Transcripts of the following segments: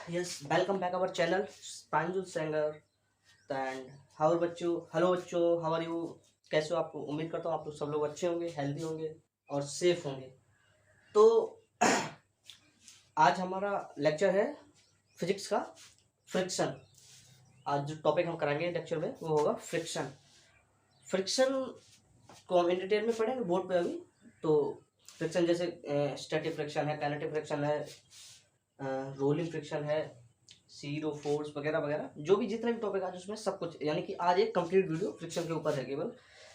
Yes, welcome back our channel, Pranjul Sanger. And how बच्चों, hello बच्चों, how are you? कैसे हो आप? उम्मीद करता हूँ आप लोग सब लोग अच्छे होंगे, हेल्दी होंगे और सेफ होंगे। तो आज हमारा लेक्चर है फिजिक्स का फ्रिक्शन। आज जो टॉपिक हम कराएंगे लेक्चर में वो होगा फ्रिक्शन। फ्रिक्शन को हम इन डिटेल में पढ़ेंगे बोर्ड पे अभी। तो फ्रिक्शन जैसे स्टैटिक फ्रिक्शन है, काइनेटिक फ्रिक्शन है, रोलिंग फ्रिक्शन है, जीरो फोर्स वगैरह वगैरह, जो भी जितने भी टॉपिक आज उसमें सब कुछ, यानी कि आज एक कंप्लीट वीडियो फ्रिक्शन के ऊपर है केवल।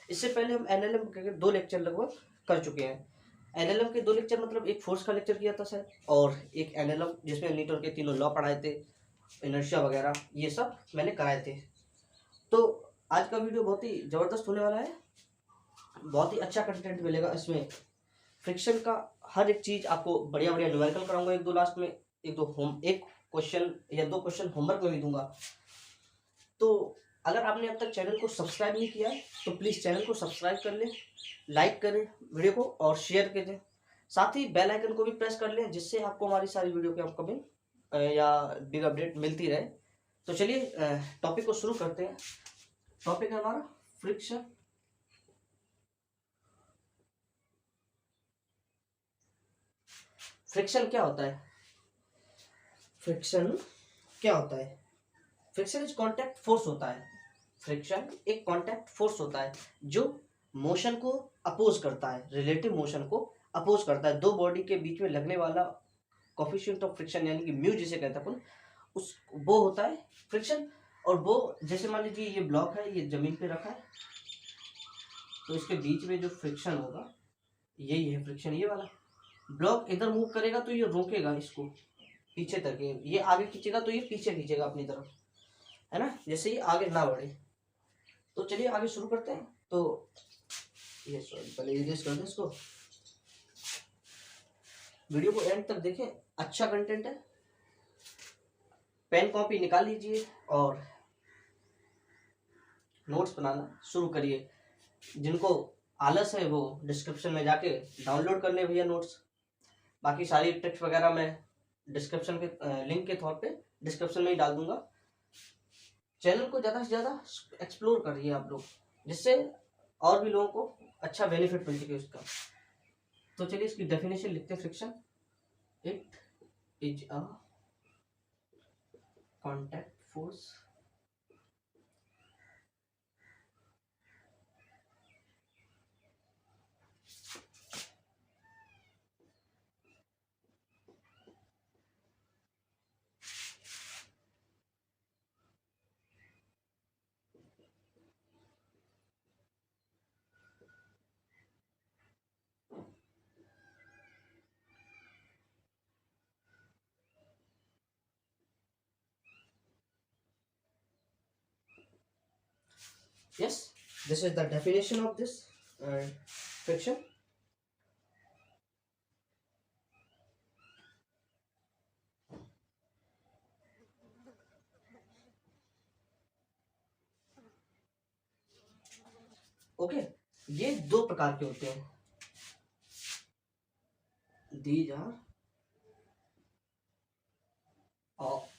इससे पहले हम एनएलएम के 2 लेक्चर लगभग कर चुके हैं। एनएलएम के 2 लेक्चर मतलब एक फोर्स का लेक्चर किया था शायद, और एक एनएलएम जिसमें न्यूटन के तीनों लॉ पढ़ाए थे, इनर्शिया वगैरह, ये सब मैंने कराए थे। तो आज का वीडियो बहुत ही ज़बरदस्त होने वाला है, बहुत ही अच्छा कंटेंट मिलेगा इसमें। फ्रिक्शन का हर एक चीज़ आपको बढ़िया बढ़िया न्यूमेरिकल कराऊंगा, एक दो लास्ट में, एक क्वेश्चन या 2 क्वेश्चन होमवर्क में भी दूंगा। तो अगर आपने अब तक चैनल को सब्सक्राइब नहीं किया है तो प्लीज़ चैनल को सब्सक्राइब कर लें, लाइक करें वीडियो को और शेयर करें। साथ ही बेल आइकन को भी प्रेस कर लें, जिससे आपको हमारी सारी वीडियो की अपकमिंग या बिग अपडेट मिलती रहे। तो चलिए टॉपिक को शुरू करते हैं। टॉपिक है हमारा फ्रिक्शन। फ्रिक्शन क्या होता है? फ्रिक्शन क्या होता है? फ्रिक्शन इज कांटेक्ट फोर्स होता है। फ्रिक्शन एक कांटेक्ट फोर्स होता है जो मोशन को अपोज करता है, रिलेटिव मोशन को अपोज करता है। दो बॉडी के बीच में लगने वाला कोफिशिएंट ऑफ फ्रिक्शन, यानी कि म्यू जिसे कहते हैं अपन, उस वो होता है फ्रिक्शन। और वो जैसे मान लीजिए ये ब्लॉक है, ये जमीन पे रखा है, तो इसके बीच में जो फ्रिक्शन होगा यही है फ्रिक्शन। ये वाला ब्लॉक इधर मूव करेगा तो ये रोकेगा इसको पीछे तक, ये आगे खींचेगा तो ये पीछे खींचेगा अपनी तरफ, है ना, जैसे ये आगे ना बढ़े। तो चलिए आगे शुरू करते हैं। तो ये सॉरी, पहले इरेज कर दें इसको। वीडियो को एंड तक देखें, अच्छा कंटेंट है। पेन कॉपी निकाल लीजिए और नोट्स बनाना शुरू करिए। जिनको आलस है वो डिस्क्रिप्शन में जाके डाउनलोड कर लें भैया नोट्स। बाकी सारी टेक्स्ट वगैरह मैं डिस्क्रिप्शन के लिंक के तौर पे डिस्क्रिप्शन में ही डाल दूंगा। चैनल को ज़्यादा से ज़्यादा एक्सप्लोर करिए आप लोग, जिससे और भी लोगों को अच्छा बेनिफिट मिल सके उसका। तो चलिए इसकी डेफिनेशन लिखते हैं। Friction it is a contact force yes, this is the definition of this friction. Okay, ये 2 प्रकार के होते हैं। These are of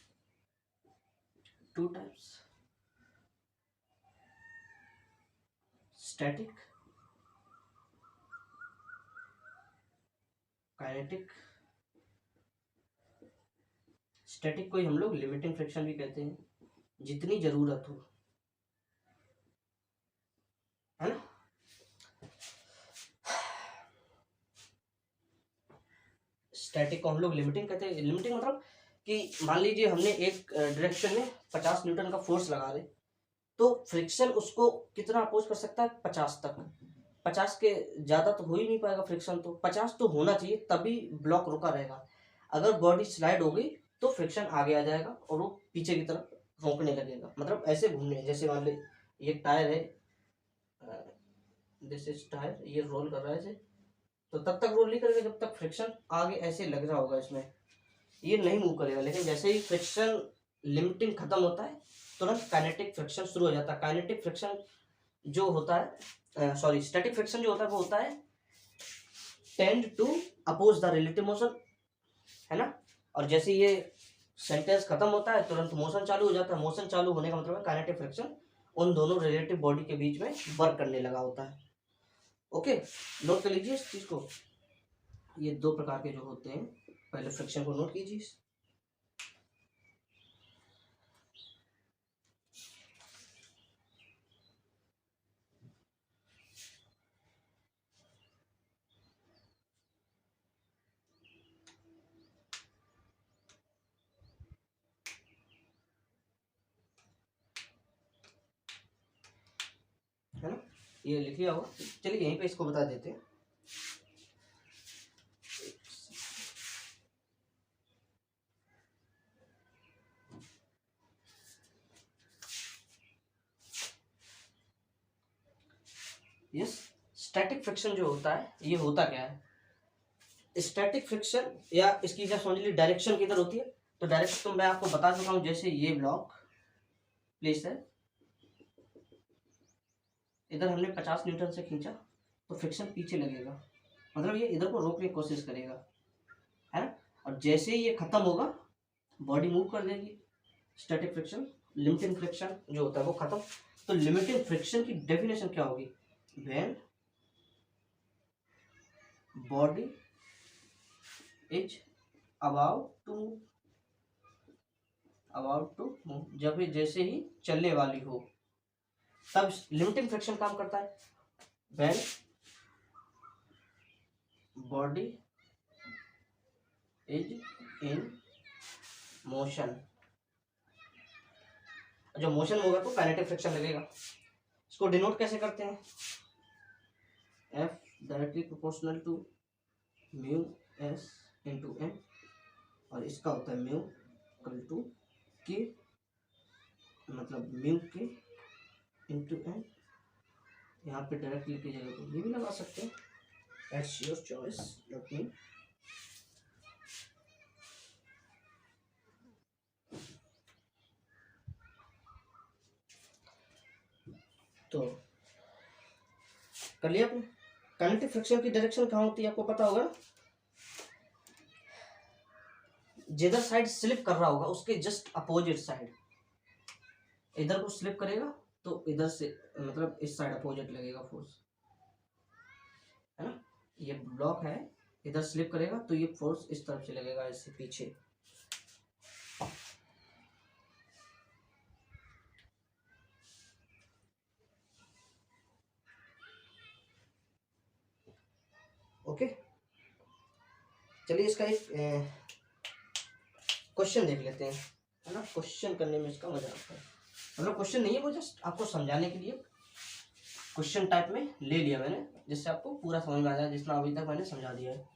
2 types, static, kinetic. Static को ही हम लोग लिमिटिंग फ्रिक्शन भी कहते हैं, जितनी जरूरत हो, है ना। स्टैटिक को हम लोग लिमिटिंग कहते हैं। लिमिटिंग मतलब कि मान लीजिए हमने एक डायरेक्शन में 50 न्यूटन का फोर्स लगा रहे, तो फ्रिक्शन उसको कितना अपोज कर सकता है? 50 तक। 50 के ज़्यादा तो हो ही नहीं पाएगा फ्रिक्शन, तो 50 तो होना चाहिए, तभी ब्लॉक रुका रहेगा। अगर बॉडी स्लाइड हो गई तो फ्रिक्शन आगे आ जाएगा और वो पीछे की तरफ रोकने लगेगा, मतलब ऐसे घूमने। जैसे मान ली ये टायर है, दिस इज टायर, ये रोल कर रहा है ऐसे, तो तब तक रोल नहीं करेगा जब तक फ्रिक्शन आगे ऐसे लग रहा होगा इसमें, ये नहीं मूव करेगा। लेकिन जैसे ही फ्रिक्शन लिमिटिंग खत्म होता है तुरंत काइनेटिक फ्रिक्शन शुरू हो जाता है। काइनेटिक फ्रिक्शन जो होता है, सॉरी, स्टैटिक फ्रिक्शन जो होता है वो होता है tend to oppose the relative motion, है ना। और जैसे ये सेंटेंस खत्म होता है तुरंत मोशन चालू हो जाता है। मोशन चालू होने का मतलब है काइनेटिक फ्रिक्शन उन दोनों रिलेटिव बॉडी के बीच में वर्क करने लगा होता है। ओके, नोट कर लीजिए इस चीज को। ये दो प्रकार के जो होते हैं, पहले फ्रिक्शन को नोट कीजिए। है ना, ये लिख लिया होगा। चलिए यहीं पे इसको बता देते हैं। यस, स्टैटिक फ्रिक्शन जो होता है ये होता क्या है। स्टैटिक फ्रिक्शन, या इसकी जब समझ ली डायरेक्शन किधर होती है, तो डायरेक्शन तो मैं आपको बता चुका हूँ। जैसे ये ब्लॉक प्लेस है, इधर हमने 50 न्यूटन से खींचा तो फ्रिक्शन पीछे लगेगा, मतलब ये इधर को रोकने की कोशिश करेगा, है ना। और जैसे ही ये खत्म होगा बॉडी मूव कर देगी। स्टैटिक फ्रिक्शन, लिमिटिंग फ्रिक्शन जो होता है वो खत्म। तो लिमिटिंग फ्रिक्शन की डेफिनेशन क्या होगी, when body is about to move, जब भी जैसे ही चलने वाली हो तब लिमिटिंग फ्रिक्शन काम करता है। When body is in motion, जब मोशन होगा तो काइनेटिक फ्रिक्शन लगेगा। इसको डिनोट कैसे करते हैं, F directly proportional to mu s into m, और इसका होता है म्यू इक्वल टू के, मतलब म्यू के इंटू एम। यहाँ पे डायरेक्टली की जगह पे ये भी लगा सकते हैं, एट्स योर चॉइस, लेट मी। तो कर लिया आपने। काइनेटिक फ्रिक्शन की डायरेक्शन कहाँ होती है आपको पता होगा, जिधर साइड स्लिप कर रहा होगा उसके जस्ट अपोजिट साइड, इधर को स्लिप करेगा तो इधर से मतलब इस साइड अपोजिट लगेगा फोर्स, है ना। ये ब्लॉक है, इधर स्लिप करेगा तो ये फोर्स इस तरफ से लगेगा, इससे पीछे। ओके, चलिए इसका एक क्वेश्चन देख लेते हैं, है ना। क्वेश्चन करने में इसका मजा आता है, मतलब क्वेश्चन नहीं है वो, जस्ट आपको समझाने के लिए क्वेश्चन टाइप में ले लिया मैंने, जिससे आपको पूरा समझ में आ जाए जितना अभी तक मैंने समझा दिया है।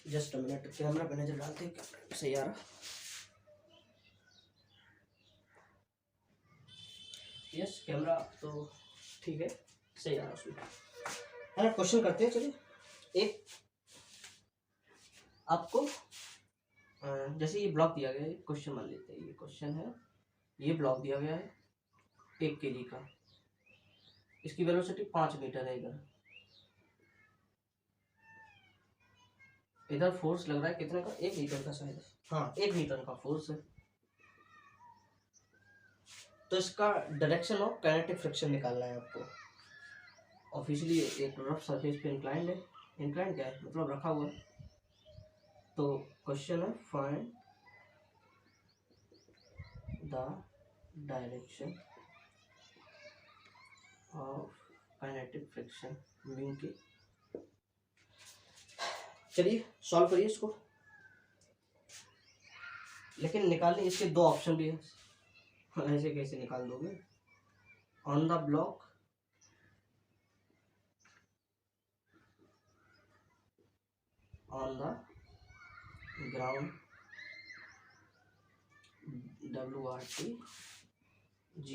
जस्ट मिनट, कैमरा पे नजर डालते हैं, कैमरा सही आ रहा। यस, कैमरा तो ठीक है, सही आ रहा उसमें, है ना। क्वेश्चन करते हैं, चलिए। एक आपको जैसे ये ब्लॉक दिया गया है, क्वेश्चन मान लेते हैं, ये क्वेश्चन है, ये ब्लॉक दिया गया है 1 kg का, इसकी वेलोसिटी 5 मीटर है। इधर फोर्स लग रहा है कितने का, 1 मीटर का शायद, हाँ 1 मीटर का फोर्स है। तो इसका डायरेक्शन ऑफ काइनेटिक फ्रिक्शन निकालना है आपको। ऑफिशियली एक रफ सरफेस पे इंक्लाइंड है, इंक्लाइंड क्या है मतलब रखा हुआ है। तो क्वेश्चन है, find the direction of kinetic friction mu के। चलिए सॉल्व करिए इसको, लेकिन निकालने इसके 2 ऑप्शन भी है। ऐसे कैसे निकाल दोगे, on the block on the ground WRT G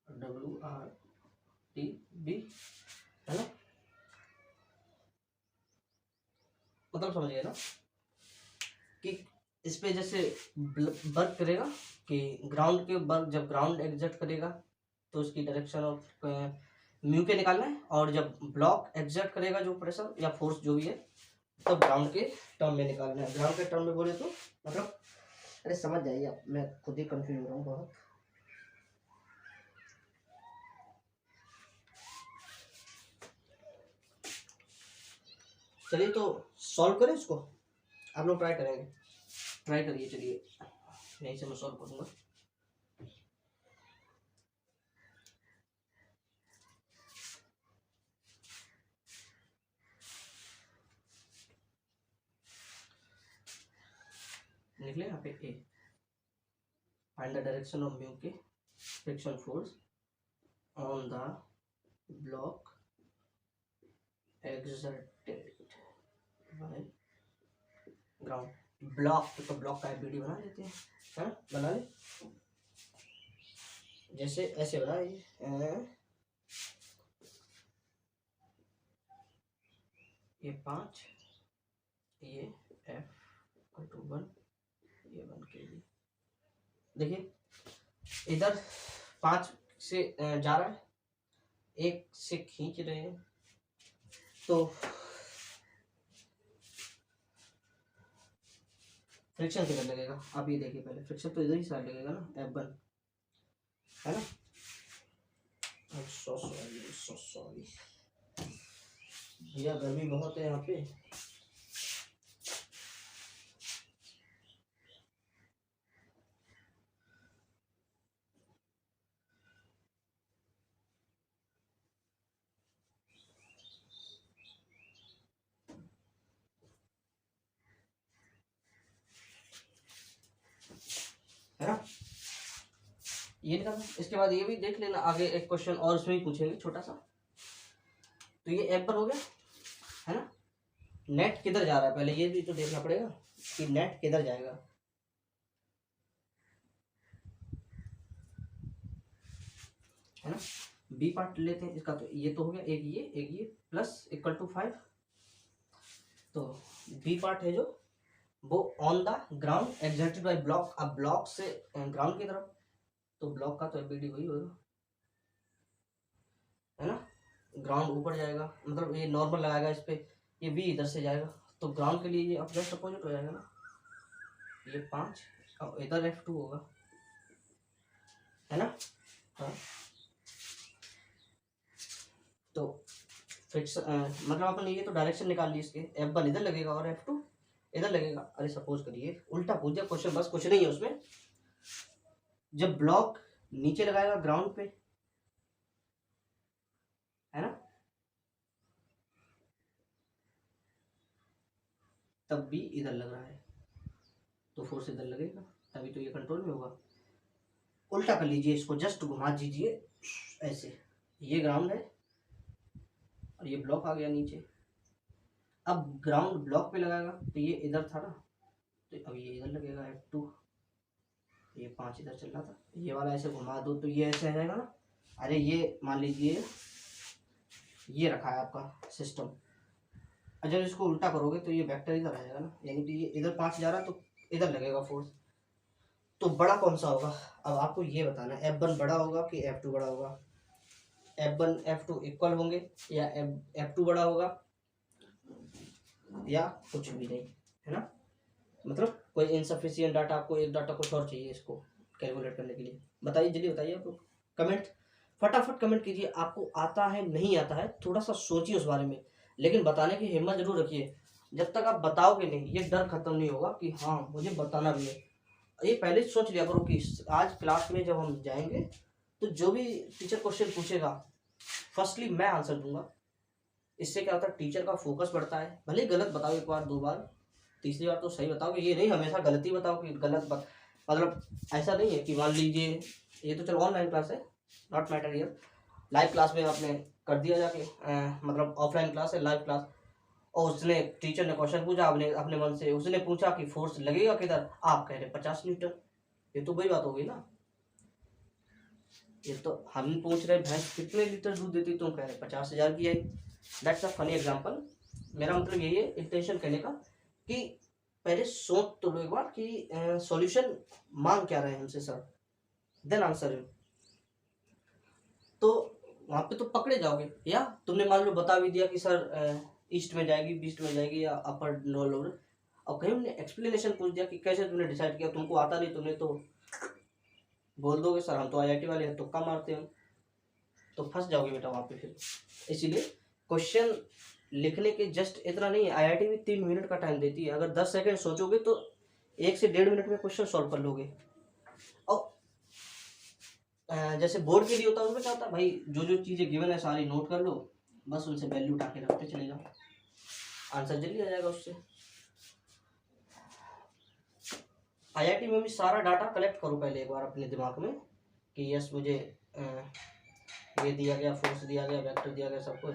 WRT B, है ना। मतलब समझिए ना कि इस पे जैसे वर्क करेगा कि ग्राउंड के वर्क, जब ग्राउंड एग्जर्ट करेगा तो उसकी डायरेक्शन ऑफ म्यू के निकालना है, और जब ब्लॉक एग्जर्ट करेगा जो प्रेशर या फोर्स जो भी है तो ग्राउंड के टर्म में निकालना है। ग्राउंड के टर्म में बोले तो मतलब, अरे समझ जाइए आप, मैं खुद ही कंफ्यूज हो रहा हूँ बहुत। चलिए तो सॉल्व करें इसको, आप लोग ट्राई करेंगे, ट्राई करिए। चलिए यहीं से मैं सॉल्व करूँगा। निकले यहाँ पे ए, find the direction of mu के friction force on the block exerted by ground। Block तो ब्लॉक का बीडी बना लेते हैं, हाँ बना ले, जैसे ऐसे बनाए, ये 5, ये F/1, ये 1 kg। देखिए इधर 5 से जा रहा है, 1 से खींच रहे हैं, तो फ्रिक्शन किधर लगेगा आप ये देखिए। पहले फ्रिक्शन तो इधर ही साइड लगेगा ना, F1 है ना। सॉरी भैया, गर्मी बहुत है यहाँ पे। है ना, ये निकालना। इसके बाद ये भी देख लेना, आगे एक क्वेश्चन और उसमें ही पूछेंगे छोटा सा। तो ये F1 हो गया, है ना। नेट किधर जा रहा है पहले ये भी तो देखना पड़ेगा कि नेट किधर जाएगा, है ना। बी पार्ट लेते हैं इसका, तो ये तो हो गया, एक ये प्लस इक्वल टू 5। तो बी पार्ट है जो वो on the ground exerted by block. अब ब्लॉक से ग्राउंड की तरफ, तो ब्लॉक का तो एबीडी वही होगा, है ना। ग्राउंड ऊपर जाएगा, मतलब ये नॉर्मल लगाएगा इस पे, ये वी इधर से जाएगा, तो ग्राउंड के लिए ये अब जस्ट अपोजिट हो जाएगा ना, ये 5 और इधर F2 होगा, है ना। हाँ तो फ्रिक्शन मतलब अपन ये तो डायरेक्शन निकाल ली इसके, F1 इधर लगेगा और F2 इधर लगेगा। अरे सपोज करिए उल्टा पूछ दिया क्वेश्चन, बस कुछ नहीं है उसमें। जब ब्लॉक नीचे लगाएगा ग्राउंड पे, है ना, तब भी इधर लग रहा है तो फोर्स इधर लगेगा, तभी तो ये कंट्रोल में होगा। उल्टा कर लीजिए इसको, जस्ट घुमा दीजिए ऐसे, ये ग्राउंड है और ये ब्लॉक आ गया नीचे। अब ग्राउंड ब्लॉक पे लगाएगा तो ये इधर था ना, तो अब ये इधर लगेगा F2, ये 5 इधर चल रहा था, ये वाला ऐसे घुमा दो तो ये ऐसे आ जाएगा ना। अरे ये मान लीजिए ये रखा है आपका सिस्टम, और जब इसको उल्टा करोगे तो ये वेक्टर इधर आ जाएगा ना, यानी कि ये इधर 5 जा रहा है तो इधर लगेगा फोर्स। तो बड़ा कौन सा होगा, अब आपको ये बताना है, F1 बड़ा होगा कि F2 बड़ा होगा। F1 F2 इक्वल होंगे, या F2 बड़ा होगा, या कुछ भी नहीं, है ना। मतलब कोई इनसफिशियंट डाटा, आपको एक डाटा कुछ और चाहिए इसको कैलकुलेट करने के लिए। बताइए जल्दी बताइए, आप लोग कमेंट, फटाफट कमेंट कीजिए। आपको आता है नहीं आता है थोड़ा सा सोचिए उस बारे में, लेकिन बताने की हिम्मत जरूर रखिए। जब तक आप बताओगे नहीं ये डर खत्म नहीं होगा कि हाँ मुझे बताना भी है। ये पहले सोच लिया करो कि आज क्लास में जब हम जाएंगे तो जो भी टीचर क्वेश्चन पूछेगा फर्स्टली मैं आंसर दूंगा। इससे क्या होता है, टीचर का फोकस बढ़ता है। भले गलत बताओ एक बार 2 बार, तीसरी बार तो सही बताओगे, ये नहीं हमेशा गलती बताओ कि मतलब ऐसा नहीं है कि मान लीजिए ये तो चलो ऑनलाइन क्लास है, not matter here. Live class में आपने कर दिया जाके, मतलब ऑफलाइन क्लास है लाइव क्लास, और उसने टीचर ने क्वेश्चन पूछा, आपने अपने मन से उसने पूछा कि फोर्स लगेगा किधर, आप कह रहे 50 न्यूटन। ये तो वही बात हो गई ना। ये तो हम पूछ रहे भैंस कितने लीटर दूध देती, तुम कह रहे 50,000 की आई। That's a funny example. मेरा मतलब यही है इंटेंशन कहने का कि पहले सोच तो लो एक बार कि सॉल्यूशन मांग क्या रहे हैं हमसे सर, देन आंसर यू। तो वहां पे तो पकड़े जाओगे, या तुमने मान लो बता भी दिया कि सर ईस्ट में जाएगी, वेस्ट में जाएगी, या अपर लोअर, अब कहीं हमने एक्सप्लेनेशन पूछ दिया कि कैसे तुमने डिसाइड किया, तुमको आता नहीं, तुमने तो बोल दोगे सर हम तो आईआईटी वाले हैं, तुक्का मारते हैं, तो फंस जाओगे बेटा वहां पे फिर। इसीलिए क्वेश्चन लिखने के जस्ट इतना नहीं है, आईआईटी भी 3 मिनट का टाइम देती है, अगर 10 सेकंड सोचोगे तो 1 से 1.5 मिनट में क्वेश्चन सॉल्व कर लोगे। और जैसे बोर्ड के लिए होता है उसमें क्या होता है भाई, जो जो चीज़ें गिवन है सारी नोट कर लो, बस उनसे वैल्यू उठा के रखते चले जाओ, आंसर जल्दी आ जाएगा उससे। आईआईटी में भी सारा डाटा कलेक्ट करो पहले एक बार अपने दिमाग में कि यस मुझे ये दिया गया, फोर्स दिया गया, वेक्टर दिया गया, सब कुछ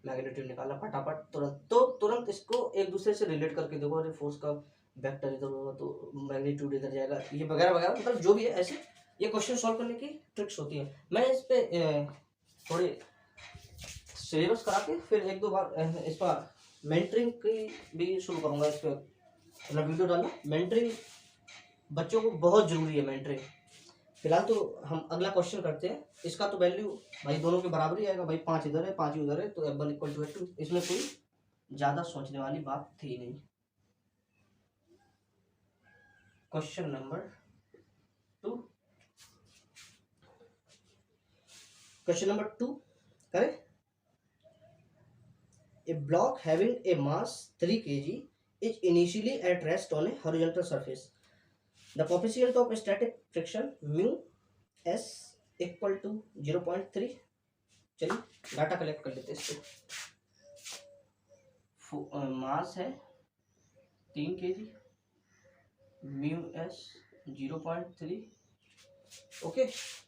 मैग्नीट्यूड निकालना फटाफट तुरंत, तो तुरंत इसको एक दूसरे से रिलेट करके देखो, अरे फोर्स का वेक्टर इधर होगा तो मैग्नीट्यूड इधर जाएगा, ये वगैरह वगैरह, मतलब जो भी है ऐसे ये क्वेश्चन सॉल्व करने की ट्रिक्स होती है। मैं इस पे थोड़े सिलेबस करा के फिर 1-2 बार इस पर मेंटरिंग की भी शुरू करूँगा, इस पर मतलब वीडियो डालना। मेंटरिंग बच्चों को बहुत जरूरी है, मेंटरिंग। फिलहाल तो हम अगला क्वेश्चन करते हैं, इसका तो वैल्यू भाई दोनों के बराबर ही आएगा भाई, 5 इधर है 5 उधर है, तो F1 = F2, इसमें कोई ज़्यादा सोचने वाली बात थी नहीं। क्वेश्चन नंबर 2, क्वेश्चन नंबर 2 करें। A block having a mass 3 kg is initially at rest on a horizontal surface. The coefficient of static friction mu s = 0.3। चलिए डाटा कलेक्ट कर लेते हैं इसको। मास है 3 kg, म्यू एस 0.3, ओके।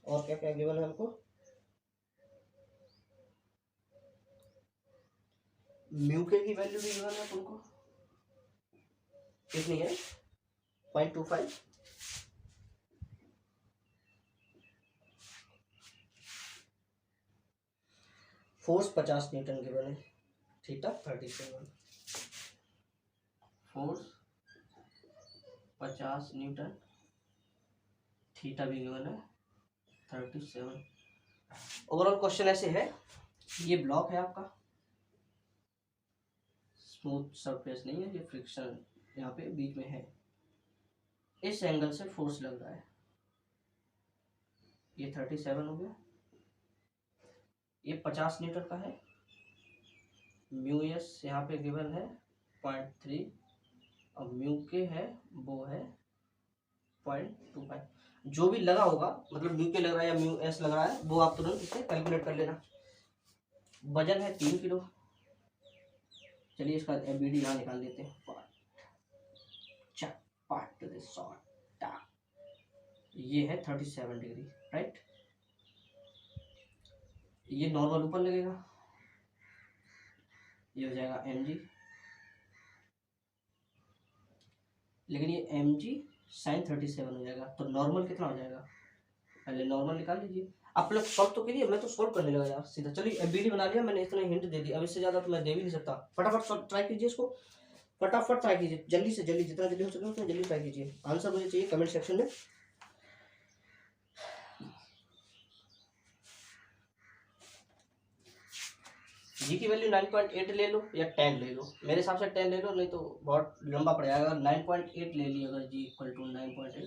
और क्या क्या गिवन है हमको, म्यू के की वैल्यू भी गिवन है तुमको, कितनी है 0.25, फोर्स 50 न्यूटन गिवन है, थीटा 37, फोर्स 50 न्यूटन, थीटा भी गिवन है 37। ओवरऑल क्वेश्चन ऐसे है, ये ब्लॉक है आपका, स्मूथ सरफेस नहीं है, ये फ्रिक्शन यहाँ पे बीच में है, इस एंगल से फोर्स लग रहा है, ये 37 हो गया, ये 50 न्यूटन का है, म्यू एस यहाँ पे गिवन है 0.3, और म्यू के है वो है 0.25। जो भी लगा होगा, मतलब म्यू के लग रहा है या म्यू एस लग रहा है, वो आप तुरंत इसे कैलकुलेट कर लेना। वजन है 3 किलो, चलिए इसका एमबीडी यहाँ निकाल देते हैं, ये है 37 डिग्री, राइट। ये नॉर्मल ऊपर लगेगा, ये हो जाएगा mg, लेकिन ये mg sin 37 हो जाएगा, तो नॉर्मल कितना हो जाएगा, पहले नॉर्मल निकाल लीजिए। आप लोग सॉल्व तो कीजिए, मैं तो सॉल्व करने लगा यार सीधा। चलिए एमबीडी बना लिया मैंने, इतना हिंट दे दिया, अब इससे ज़्यादा तो मैं दे भी नहीं सकता। फटाफट ट्राई कीजिए इसको, फटाफट ट्राई कीजिए, जल्दी से जल्दी, जितना जल्दी हो सके उतना जल्दी ट्राई कीजिए। आंसर मुझे चाहिए कमेंट सेक्शन में। जी की वैल्यू 9.8 ले लो या 10 ले लो, मेरे हिसाब से 10 ले लो, नहीं तो बहुत लंबा पड़ जाएगा। 9.8 ले लिया अगर जी = 9.8,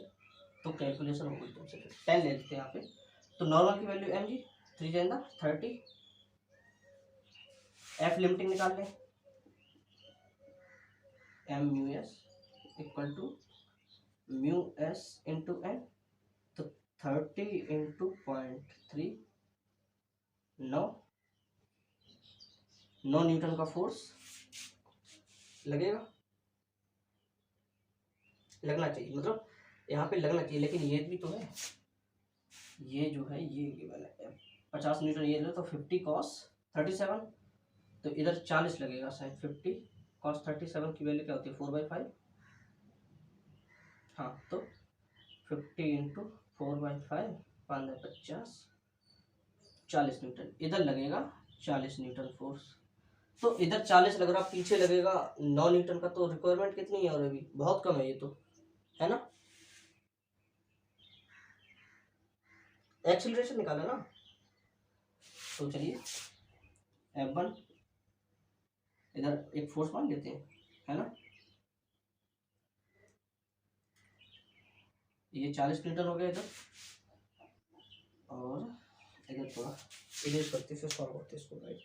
तो कैलकुलेशन होगी तुमसे, 10 ले लेते हैं यहाँ पे। तो नॉर्मल की वैल्यू mg 3 × 30, एफ लिमिटिंग निकाल लें, m mu s = mu s into n, तो 30 × 0.3, 9 न्यूटन का फोर्स लगेगा, लगना चाहिए, मतलब यहाँ पे लगना चाहिए, लेकिन ये भी तो है, ये जो है ये गिवन है 50 न्यूटन, ये तो 50 cos 37, तो इधर 40 लगेगा शायद, 50 cos 37 की वैल्यू क्या होती है 4/5, हाँ तो 50 × 4/5, 5×50, 40 न्यूटन इधर लगेगा, 40 न्यूटन फोर्स। तो इधर 40 लग रहा, पीछे लगेगा 9 न्यूटन का, तो रिक्वायरमेंट कितनी है और अभी बहुत कम है ये तो, है ना। एक्सीलरेशन निकाला ना, तो चलिए F1 इधर एक फोर्स मान लेते हैं, है ना। ये 40 न्यूटन हो गया इधर, और इधर थोड़ा इरेज करते फिर सॉल्व करते इसको, राइट।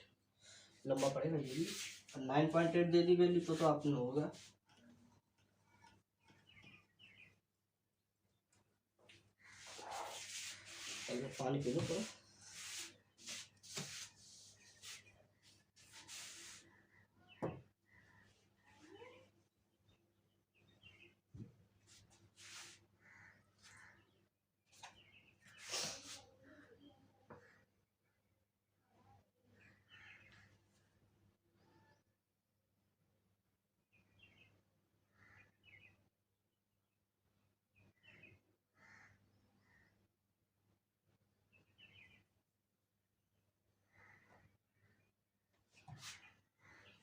लंबा पड़ेगा ये भी, 9.8 दे दी वैल्यू, तो आपने होगा। पानी पी लो थोड़ा।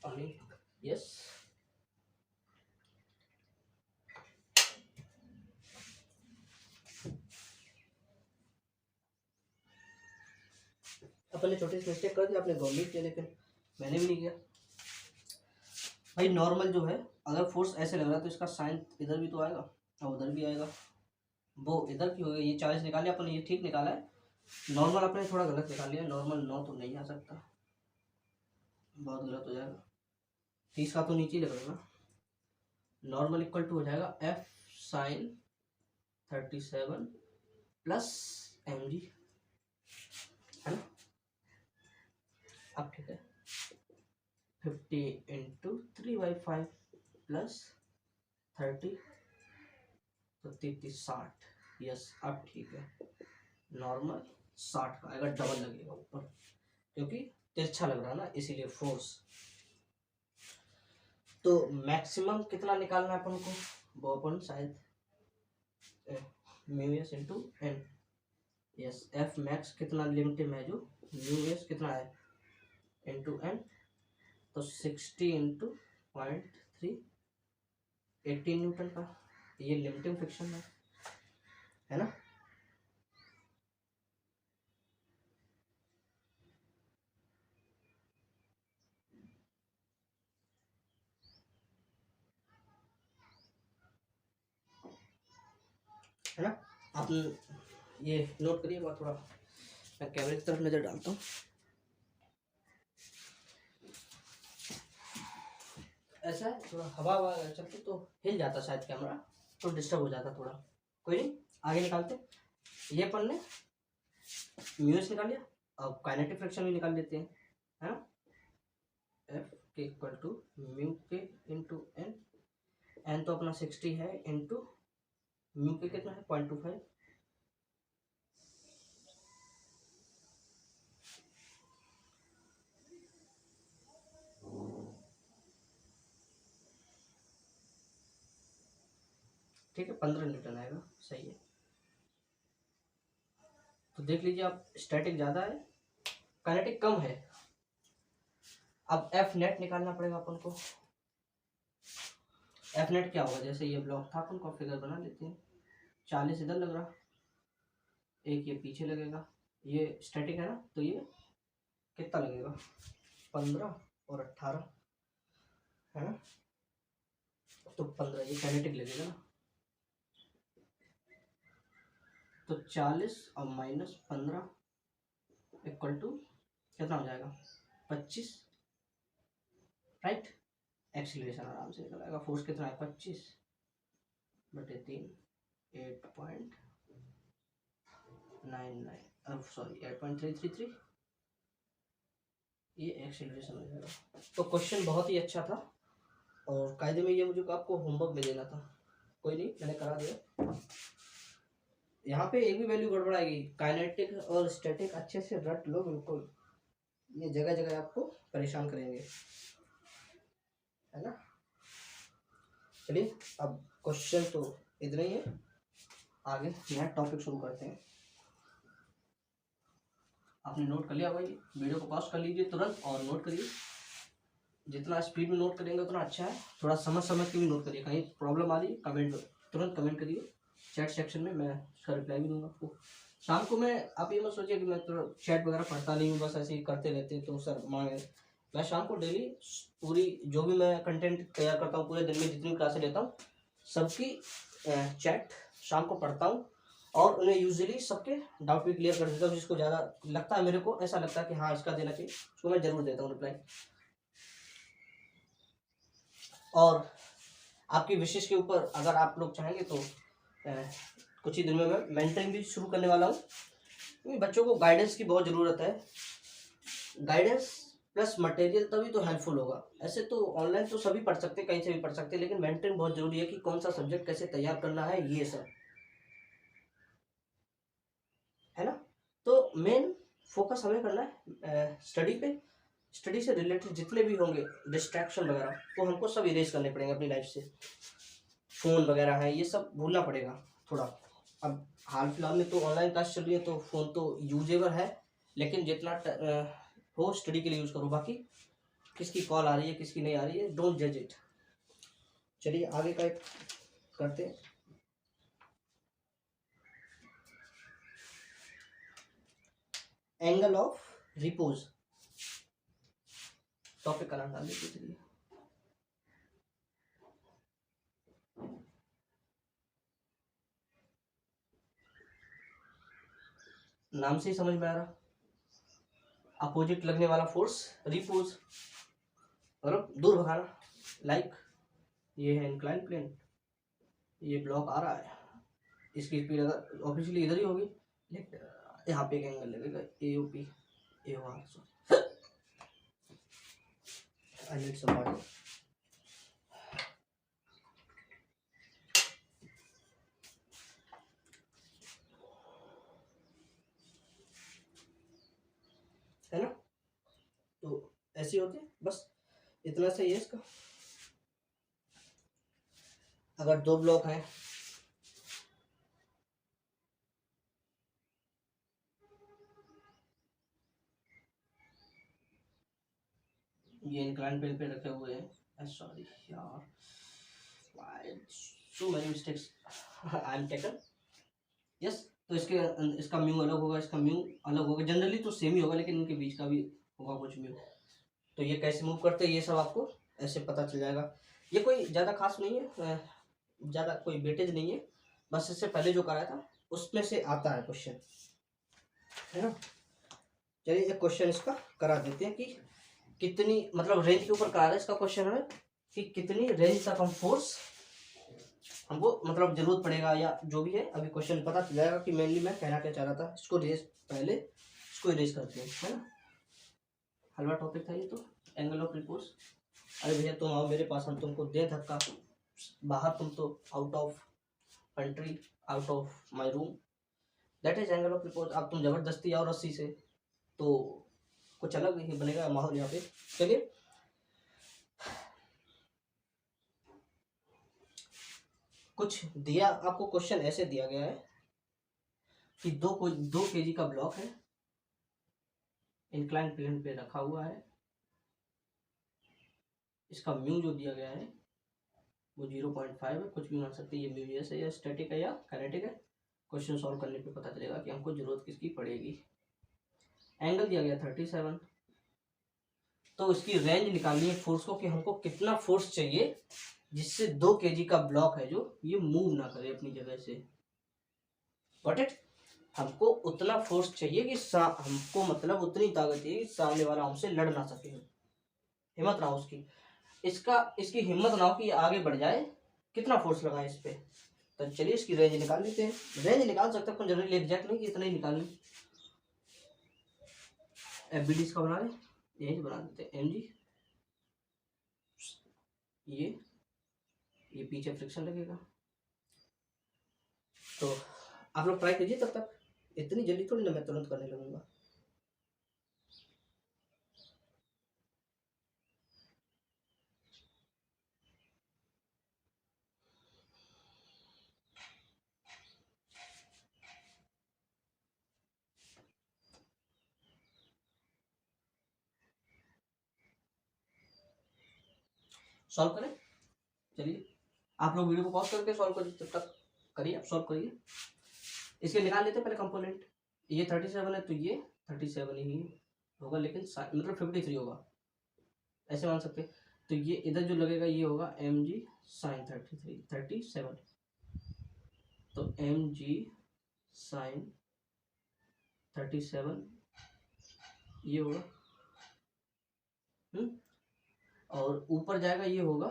पानी, यस। अपने छोटी सी मिस्टेक कर दी, आपने गवर्नमेंट किया, लेकिन मैंने भी नहीं किया भाई। नॉर्मल जो है, अगर फोर्स ऐसे लग रहा है तो इसका साइन इधर भी तो आएगा और उधर भी आएगा। वो इधर की हो गई, ये 40 निकाले अपन, ये ठीक निकाला है। नॉर्मल आपने थोड़ा गलत निकाल लिया, नॉर्मल 9 तो नहीं आ सकता, बहुत गलत हो जाएगा। 30 का तो नीचे ही लग रहा है ना। नॉर्मल इक्वल टू हो जाएगा F साइन 37 प्लस mg, है ना। अब ठीक है, 50 इंटू 3/5 प्लस 30, तो 60। यस, अब ठीक है। नॉर्मल 60 का आएगा, डबल लगेगा ऊपर, क्योंकि तिरछा लग रहा है ना, इसीलिए फोर्स। तो मैक्सिमम कितना निकालना है अपन को, वो अपन शायद mu s into n. Yes, F max कितना लिमिट में है, जो म्यू एस कितना है इंटू एन, तो 60 इंटू 0.3, 18 न्यूटन का। ये लिमिटिंग फ्रिक्शन है ना। है ना। आप ये नोट करिए बात, थोड़ा मैं कैमरे की तरफ नजर डालता हूँ। ऐसा है, थोड़ा हवा हवा चलती तो हिल जाता शायद कैमरा, तो डिस्टर्ब हो जाता थोड़ा। कोई नहीं, आगे निकालते। ये अपन ने म्यूस निकाल लिया, अब काइनेटिक फ्रिक्शन भी निकाल लेते हैं, है ना। एफ के इक्वल टू म्यू के इंटू एन। एन तो अपना 60 है, इंटू म्यू के कितना है 0.25। ठीक है, 15 न्यूटन आएगा, सही है। तो देख लीजिए आप, स्टैटिक ज़्यादा है, काइनेटिक कम है। अब एफ नेट निकालना पड़ेगा अपन को। एफ नेट क्या होगा, जैसे ये ब्लॉक था, अपन को फिगर बना लेते हैं। 40 इधर लग रहा, एक ये पीछे लगेगा, ये स्टैटिक है ना, तो ये कितना लगेगा 15 और 18, है ना। तो 15 ये काइनेटिक लगेगा ना, तो 40 और -15 इक्वल टू कितना हो जाएगा 25, राइट। एक्सीलरेशन आराम से निकल आएगा। फोर्स कितना है 25/3, 8.99, अब सॉरी 8.333, ये एक्सीलरेशन हो जाएगा। तो क्वेश्चन बहुत ही अच्छा था, और कायदे में ये मुझे आपको होमवर्क में देना था, कोई नहीं, मैंने करा दिया। यहाँ पे एक भी वैल्यू गड़बड़ाएगी, काइनेटिक और स्टैटिक अच्छे से रट लो बिल्कुल, ये जगह जगह आपको परेशान करेंगे, है ना। चलिए, अब क्वेश्चन तो इतना ही है, आगे नया टॉपिक शुरू करते हैं। आपने नोट कर लिया भाई, वीडियो को पॉज कर लीजिए तुरंत और नोट करिए। जितना स्पीड में नोट करेंगे उतना अच्छा है। थोड़ा समझ समझ के भी नोट करिए, कहीं प्रॉब्लम आ रही है कमेंट तुरंत कमेंट करिए चैट सेक्शन में, मैं उसका रिप्लाई भी दूंगा आपको। शाम को मैं, आप ये मत सोचिए कि मैं तो चैट वगैरह पढ़ता नहीं हूँ, बस ऐसे ही करते रहते हैं तो सर मांगे। मैं शाम को डेली पूरी जो भी मैं कंटेंट तैयार करता हूँ पूरे दिन में जितनी क्लासें लेता हूँ सबकी चैट शाम को पढ़ता हूँ और उन्हें यूजुअली सबके डाउट भी क्लियर कर देता हूँ। जिसको ज़्यादा लगता है, मेरे को ऐसा लगता है कि हाँ इसका देना चाहिए, उसको मैं ज़रूर देता हूँ रिप्लाई। और आपकी विशेष के ऊपर अगर आप लोग चाहेंगे तो कुछ ही दिन में मैं मेंटरिंग भी शुरू करने वाला हूँ, क्योंकि बच्चों को गाइडेंस की बहुत ज़रूरत है। गाइडेंस प्लस मटेरियल तभी तो हेल्पफुल होगा। ऐसे तो ऑनलाइन तो सभी पढ़ सकते हैं, कहीं से भी पढ़ सकते हैं, लेकिन मेंटरिंग बहुत ज़रूरी है कि कौन सा सब्जेक्ट कैसे तैयार करना है, ये सब है ना। तो मेन फोकस हमें करना है स्टडी पे। स्टडी से रिलेटेड जितने भी होंगे डिस्ट्रैक्शन वगैरह वो हमको सब इरेज करने पड़ेंगे अपनी लाइफ से। फ़ोन वगैरह है ये सब भूलना पड़ेगा थोड़ा। अब हाल फिलहाल में तो ऑनलाइन क्लास चल रही है तो फ़ोन तो यूजेबल है, लेकिन जितना हो स्टडी के लिए यूज़ करो। बाकी किसकी कॉल आ रही है किसकी नहीं आ रही है, डोंट जज इट। चलिए आगे का एक करते हैं। एंगल ऑफ रिपोज टॉपिक का नाम डाल देते चलिए। नाम से ही समझ में आ रहा, अपोजिट लगने वाला फोर्स रिपोज, मतलब दूर भगाना। लाइक ये है इंक्लाइन प्लेन, ये ब्लॉक आ रहा है, इसकी स्पीड अगर ऑब्वियसली इधर ही होगी, लेकिन यहाँ पे एक एंगल लगेगा A O P A O R, sorry I need some water. है ना, तो ऐसे होते हैं बस, इतना सही है इसका। अगर दो ब्लॉक हैं ये इंक्लाइन प्लेन पे रखे हुए हैं, सॉरी यार so many mistakes I am taken. Yes, तो इसका म्यू अलग होगा, इसका म्यू अलग होगा, जनरली तो सेम ही होगा लेकिन इनके बीच का भी होगा कुछ म्यू। तो ये कैसे मूव करते हैं ये सब आपको ऐसे पता चल जाएगा। ये कोई ज़्यादा खास नहीं है, ज़्यादा कोई वेटेज नहीं है, बस इससे पहले जो कराया था उसमें से आता है क्वेश्चन, है ना। चलिए एक क्वेश्चन इसका करा देते हैं कि कितनी, मतलब रेंज के ऊपर करा रहा है इसका क्वेश्चन हमें कि कितनी रेंज तक हम फोर्स हमको मतलब जरूरत पड़ेगा, या जो भी है अभी क्वेश्चन पता चल जाएगा कि मेनली मैं कहना क्या चाह रहा था। इसको रेज पहले इसको इरेज करते हैं, है ना। हलवा टॉपिक था ये तो, एंगल ऑफ रिपोज। अरे भैया तुम आओ मेरे पास, हम तुमको दे धक्का बाहर, तुम तो out of country, out of my room, that is angle of repose. अब तुम जबरदस्ती आओ रस्सी से तो कुछ अलग ही बनेगा माहौल यहाँ पे। चलिए कुछ दिया आपको, क्वेश्चन ऐसे दिया गया है कि 2 kg का ब्लॉक है, इंक्लाइन प्लेन पे रखा हुआ है, इसका म्यू जो दिया गया है वो 0.5 है, कुछ भी मान सकते हैं, ये म्यू है या स्टैटिक है या काइनेटिक है। क्वेश्चन सॉल्व करने पे पता चलेगा कि हमको जरूरत किसकी पड़ेगी। एंगल दिया गया 37, तो इसकी रेंज निकालनी है फोर्स को कि हमको कितना फोर्स चाहिए जिससे 2 kg का ब्लॉक है जो ये मूव ना करे अपनी जगह से। गॉट इट, हमको उतना फोर्स चाहिए कि हमको मतलब उतनी ताकत चाहिए कि सामने वाला हमसे लड़ ना सके, हिम्मत ना हो उसकी, इसकी हिम्मत ना हो कि आगे बढ़ जाए, कितना फोर्स लगाए इस पे। तो चलिए इसकी रेंज निकाल लेते हैं। रेंज निकाल सकते हैं जरूरी एग्जैक्ट नहीं कि इतना ही निकालनी। एफ बी डी इसका बना लें, यही बना देते हैं एम जी, ये पीछे फ्रिक्शन लगेगा। तो आप लोग ट्राई कीजिए, तब तक इतनी जल्दी थोड़ी ना मैं तुरंत करने लगूंगा। सॉल्व करें, चलिए आप लोग वीडियो को पॉज करके सॉल्व करिए, तब तक करिए, आप सॉल्व करिए। इसके निकाल लेते हैं पहले कंपोनेंट। ये 37 है तो ये 37 ही होगा, लेकिन मतलब 53 होगा, ऐसे मान सकते हैं। तो ये इधर जो लगेगा ये होगा एम जी साइन 37, तो एम जी साइन 37 ये होगा। और ऊपर जाएगा ये होगा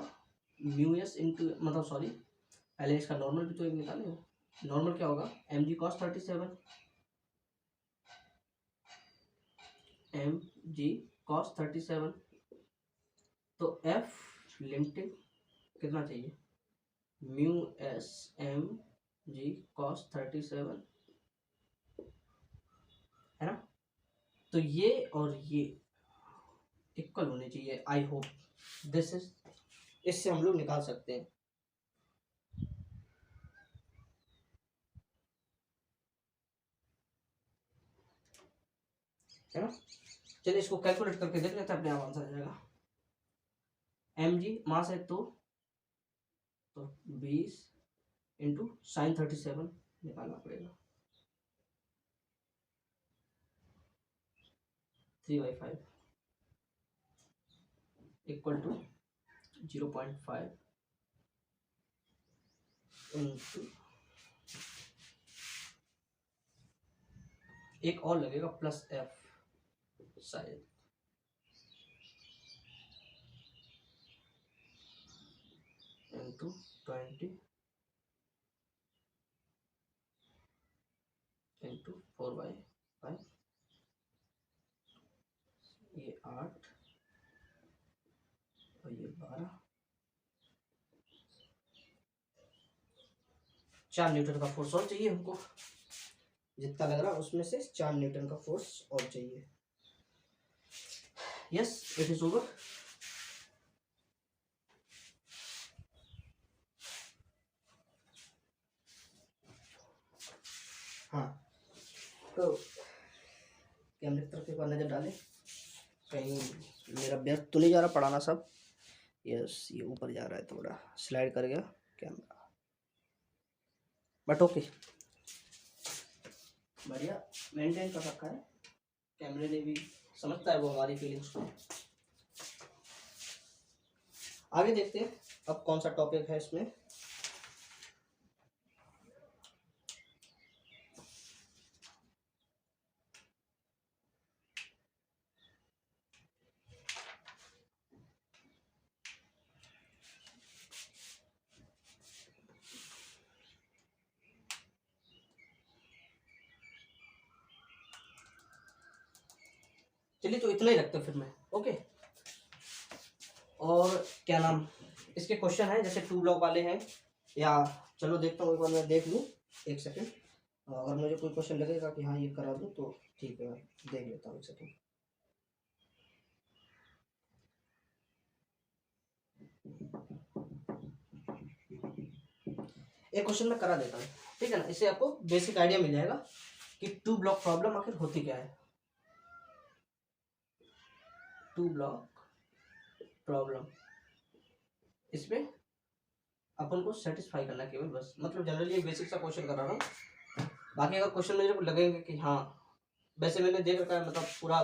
म्यू एस इंटू, मतलब सॉरी पहले इसका नॉर्मल भी तो एक निकाले। नॉर्मल क्या होगा, m g cos 37, m g cos 37। तो एफ लिमिटेड कितना चाहिए, mu s m g cos 37, है ना। तो ये और ये इक्वल होने चाहिए, आई होप दिस इज, इससे हम लोग निकाल सकते हैं, है ना। चलिए इसको कैलकुलेट करके देख लेते हैं, अपने आप आंसर आ जाएगा। एम जी मास है तो 20 इंटू साइन 37 निकालना पड़ेगा, 3/5 इक्वल टू 0.5 इंटू, एक और लगेगा प्लस एफ शायद, इंटू 20 इंटू 4/5, ये 8 और ये 12, 4 न्यूटन का फोर्स और चाहिए हमको, जितना लग रहा है उसमें से 4 न्यूटन का फोर्स और चाहिए। Yes it is over. हाँ तो कैमरे की तरफ एक बार नजर डालें, कहीं मेरा व्यस्त तो नहीं जा रहा पढ़ाना सब। यस ये ऊपर जा रहा है, थोड़ा स्लाइड कर गया कैमरा, बट ओके बढ़िया मेंटेन कर रखा है कैमरे ने भी, समझता है वो हमारी फीलिंग्स को। आगे देखते हैं अब कौन सा टॉपिक है इसमें। चलिए तो इतना ही रखते हैं फिर मैं, ओके। और क्या नाम, इसके क्वेश्चन है जैसे 2 ब्लॉक वाले हैं, या चलो देखता हूँ एक बार मैं देख लूँ, एक सेकंड। अगर मुझे कोई क्वेश्चन लगेगा कि हाँ ये करा दूँ तो ठीक है, मैं देख लेता हूँ एक सेकंड। एक क्वेश्चन मैं करा देता हूँ, ठीक है ना, इससे आपको बेसिक आइडिया मिल जाएगा कि 2 ब्लॉक प्रॉब्लम आखिर होती क्या है। 2 ब्लॉक प्रॉब्लम, इसमें अपन को सेटिस्फाई करना केवल बस, मतलब जनरली एक बेसिक सा क्वेश्चन करा रहा हूँ। बाकी अगर क्वेश्चन मेरे को लगेंगे कि हाँ, वैसे मैंने देख रखा है, मतलब पूरा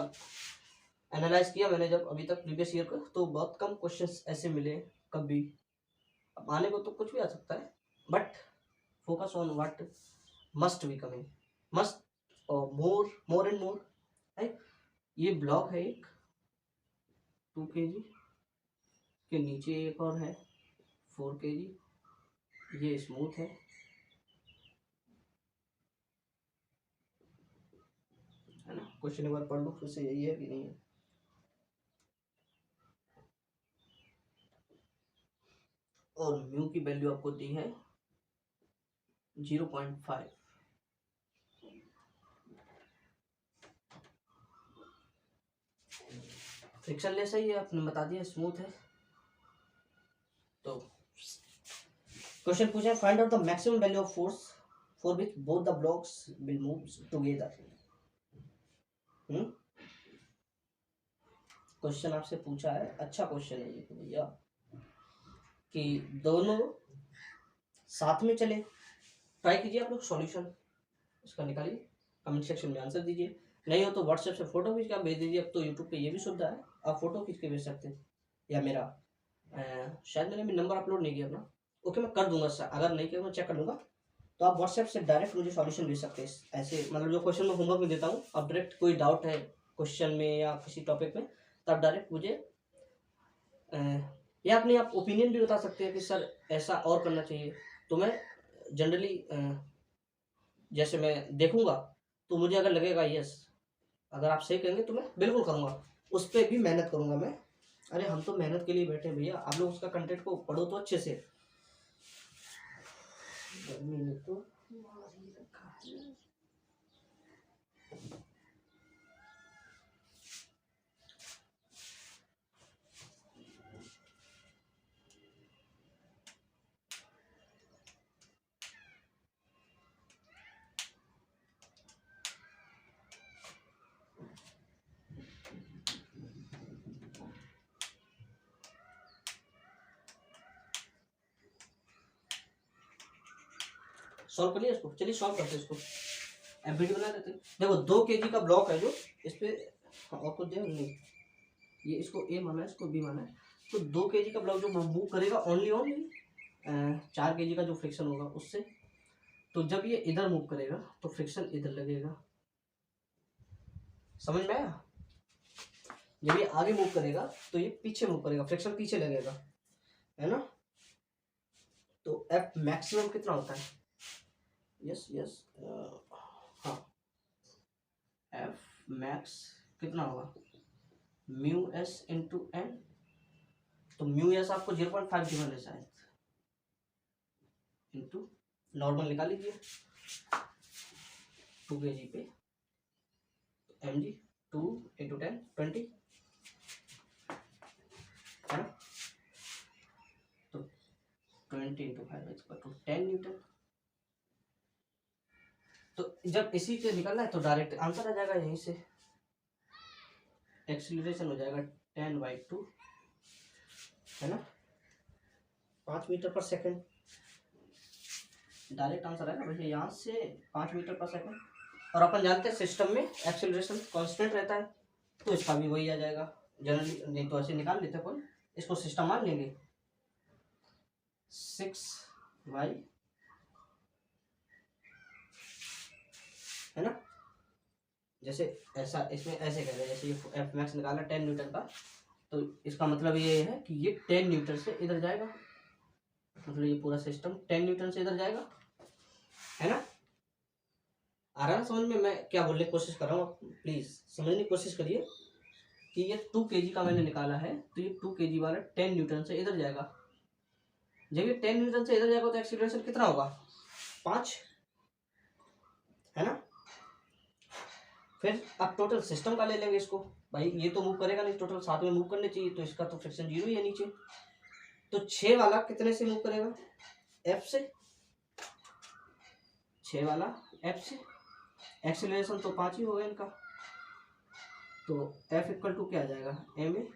एनालाइज किया मैंने जब अभी तक प्रीवियस ईयर का, तो बहुत कम क्वेश्चंस ऐसे मिले कभी। अब आने को तो कुछ भी आ सकता है, but focus on what must be coming, must और मोर एंड मोर, राइट। ये ब्लॉक है एक 2 kg के नीचे, एक और है 4 kg, ये स्मूथ है ना। क्वेश्चन एक बार पढ़ लो फिर से, यही है कि नहीं है। और म्यू की वैल्यू आपको दी है 0.5, फ्रिक्शन लेस है, ये आपने बता दिया स्मूथ है। तो क्वेश्चन पूछा, find out the maximum value of force for which both the blocks will move together. Question आपसे पूछा है, अच्छा क्वेश्चन है ये तो भैया, कि दोनों साथ में चले। ट्राई कीजिए आप लोग सॉल्यूशन इसका निकालिए, कमेंट सेक्शन में आंसर दीजिए। नहीं हो तो व्हाट्सएप से फोटो खींच के आप भेज दीजिए। अब तो यूट्यूब पे ये भी सुविधा है, आप फोटो खींच के भेज सकते हैं। या मेरा शायद मैंने भी नंबर अपलोड नहीं किया अपना, ओके मैं कर दूंगा सर, अगर नहीं किया मैं चेक कर लूँगा। तो आप व्हाट्सएप से डायरेक्ट मुझे सॉल्यूशन भेज सकते हैं। ऐसे मतलब जो क्वेश्चन मैं होमवर्क में देता हूँ, आप डायरेक्ट कोई डाउट है क्वेश्चन में या किसी टॉपिक में, तो आप डायरेक्ट मुझे या अपनी आप ओपिनियन भी बता सकते हैं कि सर ऐसा और करना चाहिए। तो मैं जनरली जैसे मैं देखूंगा, तो मुझे अगर लगेगा यस अगर आप सही करेंगे तो मैं बिल्कुल करूँगा, उस पर भी मेहनत करूँगा मैं। अरे हम तो मेहनत के लिए बैठे हैं भैया, आप लोग उसका कंटेंट को पढ़ो तो अच्छे से। गर्मी ने तो मार ही रखा है। सॉल्व करिए इसको, चलिए सॉल्व करते हैं इसको, वीडियो बना देते हैं। देखो 2 kg का ब्लॉक है जो इस पे, और कुछ दे नहीं, ये इसको ए माना है, इसको बी माना है। तो 2 kg का ब्लॉक जो मूव करेगा ओनली 4 kg का जो फ्रिक्शन होगा उससे। तो जब ये इधर मूव करेगा तो फ्रिक्शन इधर लगेगा, समझ में आया? जब ये आगे मूव करेगा तो ये पीछे मूव करेगा, फ्रिक्शन पीछे लगेगा, है ना? तो एफ मैक्सिमम कितना होता है? यस यस हाँ, एफ मैक्स कितना होगा? Mu s into n. तो म्यू एस आपको 0.5 गिवन है शायद, इंटू नॉर्मल निकाल लीजिए 2 kg पे, एम जी 2 इंटू 10 20 है ना? तो 20 इंटू 5 इक्वल टू 10 न्यूटन। तो जब इसी से निकलना है तो डायरेक्ट आंसर आ जाएगा यहीं से, एक्सीलरेशन हो जाएगा 10/2 है ना, 5 मीटर पर सेकंड। डायरेक्ट आंसर है ना भैया यहाँ से 5 मीटर पर सेकंड। और अपन जानते हैं सिस्टम में एक्सीलरेशन कांस्टेंट रहता है, तो इसका भी वही आ जाएगा जनरली। नहीं तो ऐसे निकाल लेते अपन, इसको सिस्टम मान लेंगे 6y है ना। जैसे ऐसा इसमें ऐसे कह रहे हैं, जैसे ये एफ मैक्स निकाला 10 न्यूटन का, तो इसका मतलब ये है कि ये 10 न्यूटन से इधर जाएगा, मतलब ये पूरा सिस्टम 10 न्यूटन से इधर जाएगा, है ना? आ रहा है समझ में? मैं क्या बोलने की कोशिश कर रहा हूँ, प्लीज समझने की कोशिश करिए कि ये 2 kg का मैंने निकाला है, तो ये 2 kg वाला 10 न्यूटन से इधर जाएगा। जब ये 10 न्यूटन से इधर जाएगा तो एक्सीलरेशन कितना होगा? 5 है ना। फिर आप टोटल सिस्टम का ले लेंगे इसको, भाई ये तो मूव करेगा नहीं, टोटल साथ में मूव करने चाहिए, तो इसका तो फ्रिक्शन 0 ही है नीचे। तो 6 वाला कितने से मूव करेगा? एफ से, 6 वाला एफ से, एक्सीलरेशन तो 5 ही होगा इनका। तो एफ इक्वल टू क्या आ जाएगा? एम ए,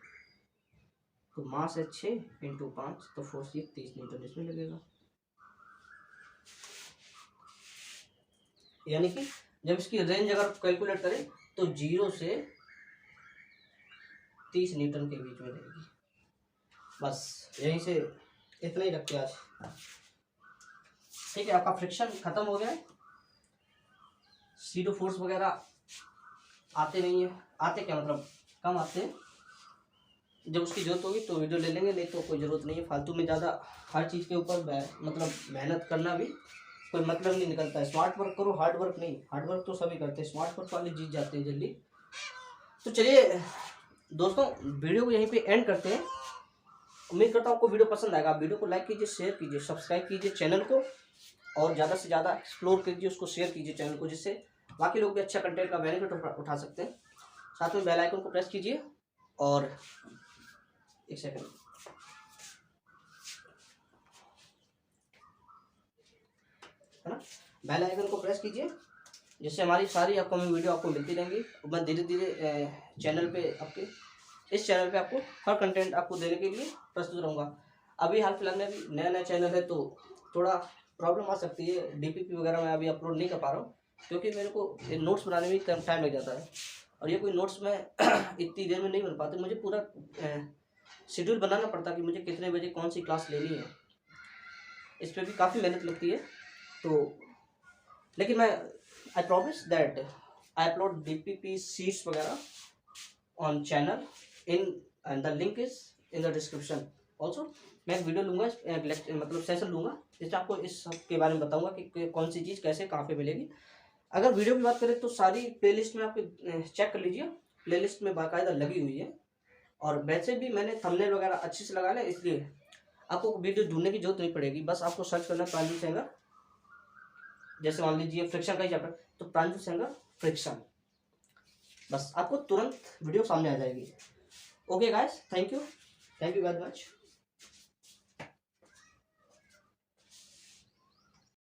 तो मास है 6 इंटू 5, तो फोर्स ये 30 न्यूटन इसमें लगेगा। यानी कि जब इसकी रेंज अगर कैलकुलेट करें तो 0 से 30 न्यूटन के बीच में रहेगी। बस यहीं से इतना ही रखते हैं आज, ठीक है? आपका फ्रिक्शन खत्म हो गया है, सीडो फोर्स वगैरह आते नहीं है, आते क्या मतलब कम आते हैं। जब उसकी जरूरत होगी तो वीडियो ले लेंगे, नहीं तो कोई ज़रूरत नहीं है फालतू में ज़्यादा हर चीज़ के ऊपर मतलब मेहनत करना भी कोई मतलब नहीं निकलता है। स्मार्ट वर्क करो, हार्ड वर्क नहीं। हार्ड वर्क तो सभी करते हैं, स्मार्ट वर्क वाले जीत जाते हैं जल्दी। तो चलिए दोस्तों, वीडियो को यहीं पे एंड करते हैं। उम्मीद करता हूँ आपको वीडियो पसंद आएगा। आप वीडियो को लाइक कीजिए, शेयर कीजिए, सब्सक्राइब कीजिए चैनल को, और ज़्यादा से ज़्यादा एक्सप्लोर कीजिए उसको, शेयर कीजिए चैनल को, जिससे बाकी लोग भी अच्छा कंटेंट का बेनिफिट उठा सकते हैं। साथ में बेल आइकन को प्रेस कीजिए, और एक सेकंड, है ना, बेल आइकन को प्रेस कीजिए, जिससे हमारी सारी अपकमिंग वीडियो आपको मिलती रहेंगी। मैं धीरे धीरे चैनल पे आपके इस चैनल पे आपको हर कंटेंट आपको देने के लिए प्रस्तुत रहूँगा। अभी हाल फिलहाल में अभी नया नया चैनल है तो थोड़ा प्रॉब्लम आ सकती है, DPP वगैरह मैं अभी अपलोड नहीं कर पा रहा हूँ क्योंकि मेरे को नोट्स बनाने में टाइम लग जाता है और ये कोई नोट्स में इतनी देर में नहीं बन पाते, मुझे पूरा शेड्यूल बनाना पड़ता कि मुझे कितने बजे कौन सी क्लास लेनी है, इस पर भी काफ़ी मेहनत लगती है। तो लेकिन मैं I promise that I upload DPP sheets वगैरह on channel in and the link is in the description. Also मैं एक वीडियो लूँगा, मतलब सेशन लूँगा जिससे आपको इस सब के बारे में बताऊँगा कि कौन सी चीज़ कैसे कहाँ पे मिलेगी। अगर वीडियो की बात करें तो सारी प्लेलिस्ट में आपके चेक कर लीजिए, प्लेलिस्ट में बाकायदा लगी हुई है और वैसे भी मैंने थंबनेल वगैरह अच्छे से लगा लिया, इसलिए आपको वीडियो ढूंढने की जरूरत नहीं पड़ेगी। बस आपको सर्च करना है प्रांजल सेंगर, जैसे मान लीजिए फ्रिक्शन का ही चैप्टर तो प्रांजल सेंगर फ्रिक्शन, बस आपको तुरंत वीडियो सामने आ जाएगी। Okay guys, thank you very much.